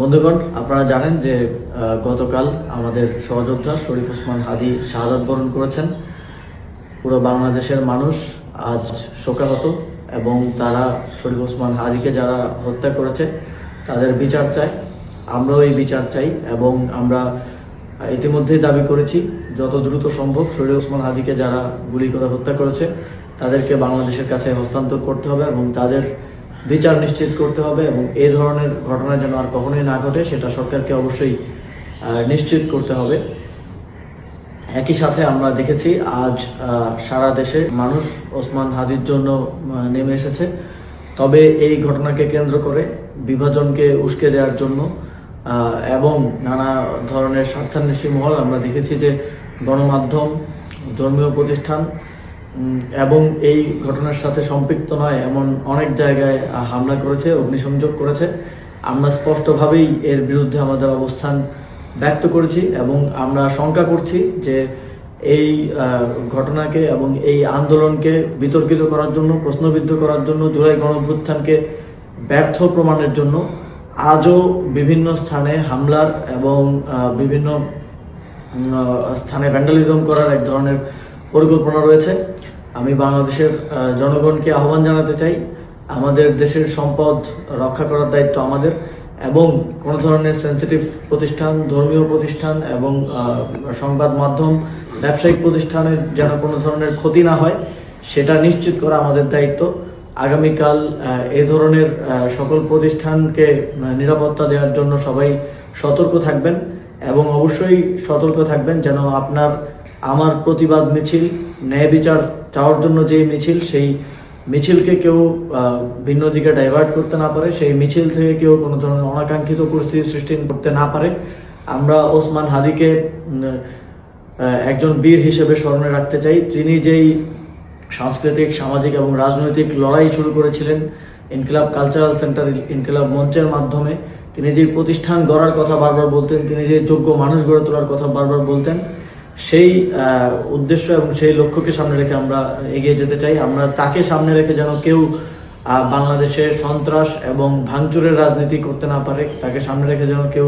বন্ধুগণ, আপনারা জানেন যে গতকাল আমাদের সহযোদ্ধা শরীফ ওসমান হাদী শাহাদাত বরণ করেছেন। পুরো বাংলাদেশের মানুষ আজ শোকাহত এবং তারা শরীফ ওসমান হাদীকে যারা হত্যা করেছে তাদের বিচার চায়। আমরাও এই বিচার চাই এবং আমরা ইতিমধ্যেই দাবি করেছি যত দ্রুত সম্ভব শরীফ ওসমান হাদীকে যারা গুলি করে হত্যা করেছে তাদেরকে বাংলাদেশের কাছে হস্তান্তর করতে হবে এবং তাদের বিচার নিশ্চিত করতে হবে এবং এই ধরনের ঘটনা যেন আর কখনোই না ঘটে সেটা সরকারকে অবশ্যই নিশ্চিত করতে হবে। একই সাথে আমরা দেখেছি আজ সারা দেশে মানুষ ওসমান হাদীর জন্য নেমে এসেছে। তবে এই ঘটনাকে কেন্দ্র করে বিভাজনকে উস্কে দেওয়ার জন্য এবং নানা ধরনের স্বার্থান্বেষী মহল আমরা দেখেছি যে গণমাধ্যম, ধর্মীয় প্রতিষ্ঠান এবং এই ঘটনার সাথে সম্পৃক্ত নয় এমন অনেক জায়গায় হামলা করেছে, অগ্নিসংযোগ করেছে। আমরা স্পষ্টভাবেই এর বিরুদ্ধে আমাদের অবস্থান ব্যক্ত করেছি এবং আমরা শঙ্কা করছি যে এই ঘটনাকে এবং এই আন্দোলনকে বিতর্কিত করার জন্য, প্রশ্নবিদ্ধ করার জন্য, জুলাই গণঅভ্যুত্থানকে ব্যর্থ প্রমাণের জন্য আজও বিভিন্ন স্থানে হামলার এবং বিভিন্ন স্থানে ভ্যান্ডালিজম করার এক ধরনের পরিকল্পনা রয়েছে। আমি বাংলাদেশের জনগণকে আহ্বান জানাতে চাই, আমাদের দেশের সম্পদ রক্ষা করার দায়িত্ব আমাদের এবং কোনো ধরনের সেন্সিটিভ প্রতিষ্ঠান, ধর্মীয় প্রতিষ্ঠান এবং সংবাদ মাধ্যম, ব্যবসায়িক প্রতিষ্ঠানের যেন কোনো ধরনের ক্ষতি না হয় সেটা নিশ্চিত করা আমাদের দায়িত্ব। আগামীকাল এই ধরনের সকল প্রতিষ্ঠানকে নিরাপত্তা দেওয়ার জন্য সবাই সতর্ক থাকবেন এবং অবশ্যই সতর্ক থাকবেন যেন আমার প্রতিবাদ মিছিল, ন্যায় বিচার চাওয়ার জন্য যে মিছিল, সেই মিছিলকে কেউ ভিন্ন দিকে ডাইভার্ট করতে না পারে, সেই মিছিল থেকে কেউ কোনো ধরনের অনাকাঙ্ক্ষিত পরিস্থিতি সৃষ্টি করতে না পারে। আমরা ওসমান হাদীকে একজন বীর হিসেবে স্মরণে রাখতে চাই। তিনি যেই সাংস্কৃতিক, সামাজিক এবং রাজনৈতিক লড়াই শুরু করেছিলেন ইনকিলাব কালচারাল সেন্টার, ইনকিলাব মঞ্চের মাধ্যমে, তিনি যে প্রতিষ্ঠান গড়ার কথা বারবার বলতেন, তিনি যে যোগ্য মানুষ গড়ে তোলার কথা বারবার বলতেন, সেই উদ্দেশ্য এবং সেই লক্ষ্যকে সামনে রেখে আমরা এগিয়ে যেতে চাই। আমরা তাকে সামনে রেখে যেন কেউ বাংলাদেশে সন্ত্রাস এবং ভাঙচুরের রাজনীতি করতে না পারে, তাকে সামনে রেখে যেন কেউ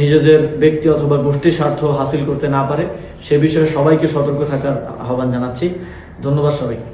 নিজেদের ব্যক্তি অথবা গোষ্ঠীর স্বার্থ হাসিল করতে না পারে, সে বিষয়ে সবাইকে সতর্ক থাকার আহ্বান জানাচ্ছি। ধন্যবাদ সবাইকে।